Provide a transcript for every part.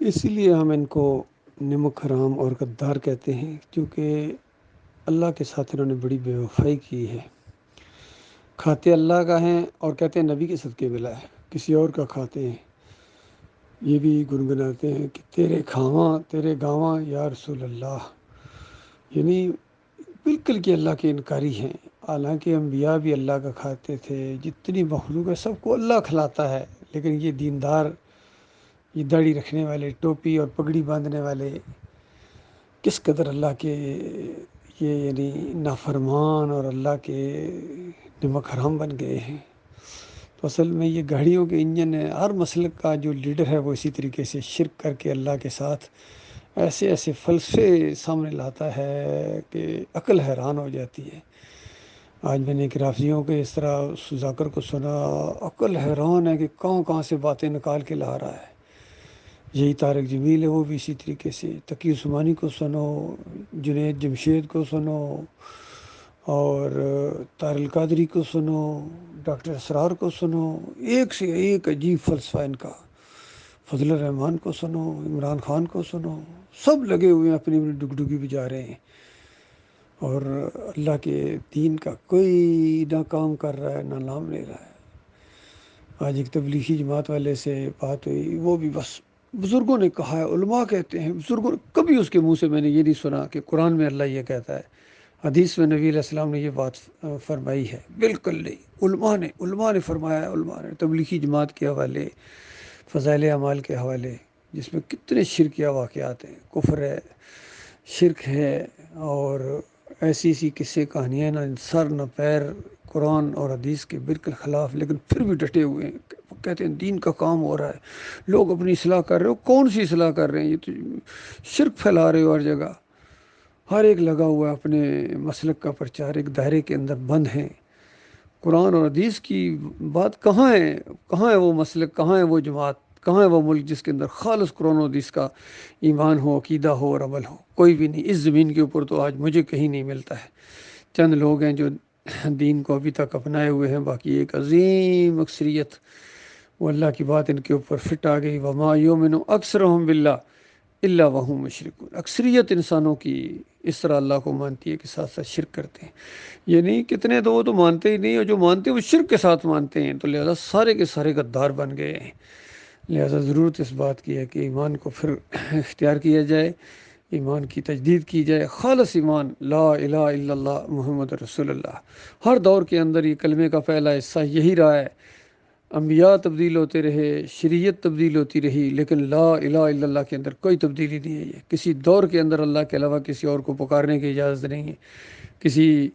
اسی لیے ہم ان کو نمک حرام اور غدار کہتے ہیں، کیونکہ اللہ کے ساتھ انہوں نے بڑی بے وفائی کی ہے۔ کھاتے اللہ کا ہیں اور کہتے ہیں نبی کے صدقے ملا ہے، کسی اور کا کھاتے ہیں۔ یہ بھی گنگناتے ہیں کہ تیرے کھاواں تیرے گاواں یا رسول اللہ، یعنی بالکل کہ اللہ کے انکاری ہیں۔ حالانکہ انبیاء بھی اللہ کا کھاتے تھے، جتنی مخلوق ہے سب کو اللہ کھلاتا ہے، لیکن یہ دیندار، یہ داڑھی رکھنے والے، ٹوپی اور پگڑی باندھنے والے کس قدر اللہ کے یہ یعنی نافرمان اور اللہ کے نمک حرام بن گئے ہیں۔ تو اصل میں یہ گاڑیوں کے انجن ہے۔ ہر مسلک کا جو لیڈر ہے وہ اسی طریقے سے شرک کر کے اللہ کے ساتھ ایسے ایسے فلسفے سامنے لاتا ہے کہ عقل حیران ہو جاتی ہے۔ آج میں نے ایک رافضیوں کے اس طرح ذاکر کو سنا، عقل حیران ہے کہ کہاں کہاں سے باتیں نکال کے لا رہا ہے۔ یہی طارق جمیل ہے، وہ بھی اسی طریقے سے۔ تقی عثمانی کو سنو، جنید جمشید کو سنو، اور طاہر القادری کو سنو، ڈاکٹر اسرار کو سنو، ایک سے ایک عجیب فلسفہ ان کا۔ فضل الرحمان کو سنو، عمران خان کو سنو، سب لگے ہوئے ہیں اپنی اپنی ڈگڈگی بجا رہے ہیں، اور اللہ کے دین کا کوئی نہ کام کر رہا ہے نہ نام لے رہا ہے۔ آج ایک تبلیغی جماعت والے سے بات ہوئی، وہ بھی بس بزرگوں نے کہا ہے، علماء کہتے ہیں، بزرگوں نے، کبھی اس کے منہ سے میں نے یہ نہیں سنا کہ قرآن میں اللہ یہ کہتا ہے، حدیث میں نبی علیہ السلام نے یہ بات فرمائی ہے، بالکل نہیں۔ علماء نے فرمایا ہے، علماء نے تبلیغی جماعت کے حوالے، فضائل اعمال کے حوالے، جس میں کتنے شرکیہ واقعات ہیں، کفر ہے، شرک ہے، اور ایسی ایسی قصے کہانیاں نہ سر نہ پیر، قرآن اور حدیث کے بالکل خلاف، لیکن پھر بھی ڈٹے ہوئے ہیں۔ کہتے ہیں دین کا کام ہو رہا ہے، لوگ اپنی اصلاح کر رہے ہو۔ کون سی اصلاح کر رہے ہیں؟ یہ تو شرک پھیلا رہے ہو ہر جگہ۔ ہر ایک لگا ہوا ہے اپنے مسلک کا پرچار، ایک دائرے کے اندر بند ہیں۔ قرآن اور حدیث کی بات کہاں ہے؟ کہاں ہے وہ مسلک؟ کہاں ہے وہ جماعت؟ کہاں ہے وہ ملک جس کے اندر خالص قرآن و حدیث کا ایمان ہو، عقیدہ ہو اور عمل ہو؟ کوئی بھی نہیں۔ اس زمین کے اوپر تو آج مجھے کہیں نہیں ملتا ہے۔ چند لوگ ہیں جو دین کو ابھی تک اپنائے ہوئے ہیں، باقی ایک عظیم اکثریت، وہ اللہ کی بات ان کے اوپر فٹ آ گئی۔ وما یؤمن اکثرهم باللہ الا وهم مشرکون۔ اکثریت انسانوں کی اس طرح اللہ کو مانتی ہے کہ ساتھ ساتھ شرک کرتے ہیں۔ یہ نہیں کتنے تو وہ تو مانتے ہی نہیں، اور جو مانتے ہیں وہ شرک کے ساتھ مانتے ہیں، تو لہذا سارے کے سارے غدار بن گئے ہیں۔ لہذا ضرورت اس بات کی ہے کہ ایمان کو پھر اختیار کیا جائے، ایمان کی تجدید کی جائے، خالص ایمان، لا الہ الا اللہ محمد رسول اللہ۔ ہر دور کے اندر یہ کلمے کا پہلا حصہ یہی رہا ہے۔ انبیاء تبدیل ہوتے رہے، شریعت تبدیل ہوتی رہی، لیکن لا الہ الا اللہ کے اندر کوئی تبدیلی نہیں ہے۔ کسی دور کے اندر اللہ کے علاوہ کسی اور کو پکارنے کی اجازت نہیں ہے، کسی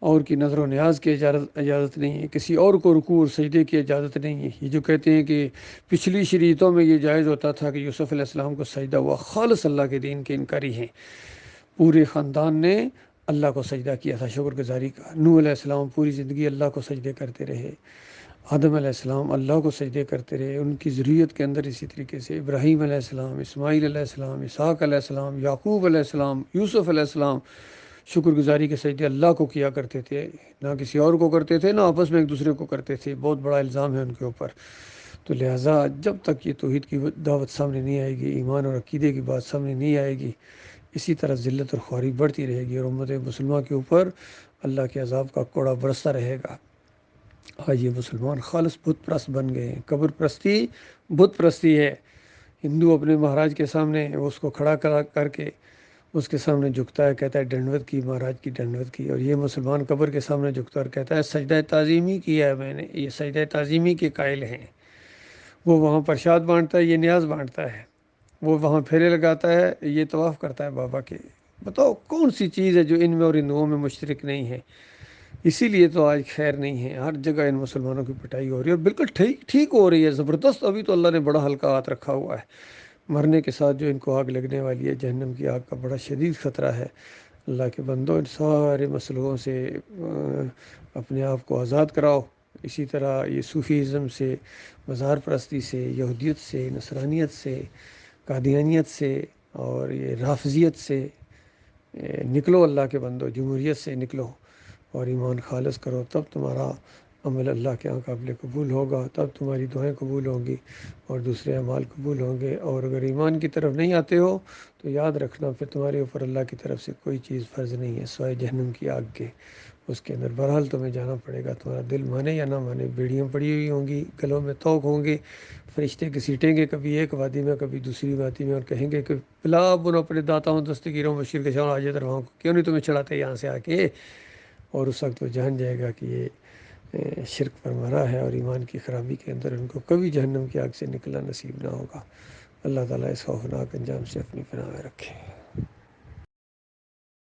اور کی نظر و نیاز کی اجازت نہیں ہے، کسی اور کو رکوع اور سجدے کی اجازت نہیں ہے۔ یہ جو کہتے ہیں کہ پچھلی شریعتوں میں یہ جائز ہوتا تھا کہ یوسف علیہ السلام کو سجدہ ہوا، خالص اللہ کے دین کے انکاری ہیں۔ پورے خاندان نے اللہ کو سجدہ کیا تھا، شکر گزاری کا۔ نوح علیہ السلام پوری زندگی اللہ کو سجدے کرتے رہے، آدم علیہ السلام اللہ کو سجدے کرتے رہے، ان کی ذریت کے اندر اسی طریقے سے ابراہیم علیہ السلام، اسماعیل علیہ السلام، اسحاق علیہ السلام، یعقوب علیہ السلام، یوسف علیہ السلام شکر گزاری کے سجدے اللہ کو کیا کرتے تھے، نہ کسی اور کو کرتے تھے، نہ آپس میں ایک دوسرے کو کرتے تھے۔ بہت بڑا الزام ہے ان کے اوپر۔ تو لہٰذا جب تک یہ توحید کی دعوت سامنے نہیں آئے گی، ایمان اور عقیدے کی بات سامنے نہیں آئے گی، اسی طرح ذلت اور خواری بڑھتی رہے گی، اور امت مسلمہ کے اوپر اللہ کے عذاب کا کوڑا برستا رہے گا۔ آج یہ مسلمان خالص بت پرست بن گئے ہیں۔ قبر پرستی بت پرستی ہے۔ ہندو اپنے مہاراج کے سامنے اس کو کھڑا کر کے اس کے سامنے جھکتا ہے، کہتا ہے ڈنڈوت کی مہاراج کی، ڈنڈوت کی۔ اور یہ مسلمان قبر کے سامنے جھکتا ہے اور کہتا ہے سجدہ تعظیمی کیا ہے میں نے، یہ سجدہ تعظیمی کے قائل ہیں۔ وہ وہاں پرشاد بانٹتا ہے، یہ نیاز بانٹتا ہے، وہ وہاں پھیرے لگاتا ہے، یہ طواف کرتا ہے بابا کے۔ بتاؤ کون سی چیز ہے جو ان میں اور ہندوؤں میں مشترک نہیں ہے؟ اسی لیے تو آج خیر نہیں ہے، ہر جگہ ان مسلمانوں کی پٹائی ہو رہی ہے، اور بالکل ٹھیک ہو رہی ہے، زبردست۔ ابھی تو اللہ نے بڑا ہلکا ہاتھ رکھا ہوا ہے۔ مرنے کے ساتھ جو ان کو آگ لگنے والی ہے، جہنم کی آگ کا بڑا شدید خطرہ ہے۔ اللہ کے بندوں، ان سارے مسئلوں سے اپنے آپ کو آزاد کراؤ۔ اسی طرح یہ صوفیزم سے، مزار پرستی سے، یہودیت سے، نصرانیت سے، قادیانیت سے، اور یہ رافضیت سے نکلو۔ اللہ کے بندو، جمہوریت سے نکلو اور ایمان خالص کرو، تب تمہارا عمل اللہ کے یہاں قابل قبول ہوگا، تب تمہاری دعائیں قبول ہوں گی اور دوسرے اعمال قبول ہوں گے۔ اور اگر ایمان کی طرف نہیں آتے ہو تو یاد رکھنا پھر تمہارے اوپر اللہ کی طرف سے کوئی چیز فرض نہیں ہے سوائے جہنم کی آگ کے، اس کے اندر بہرحال تمہیں جانا پڑے گا، تمہارا دل مانے یا نہ مانے۔ بیڑیاں پڑی ہوئی ہوں گی، گلوں میں طوق ہوں گے، فرشتے گھسیٹیں گے کبھی ایک وادی میں کبھی دوسری وادی میں، اور کہیں گے کہ بلا بنو اپنے داتا ہوں دستگیروں بشیر کے شاہ آج درواؤں کو، کیوں نہیں تمہیں چڑھاتے یہاں سے آ کے؟ اور اس وقت وہ جان جائے گا کہ یہ شرک پر مرا ہے اور ایمان کی خرابی کے اندر ان کو کبھی جہنم کی آگ سے نکلنا نصیب نہ ہوگا۔ اللہ تعالیٰ اس خوفناک انجام سے اپنی پناہ میں رکھے۔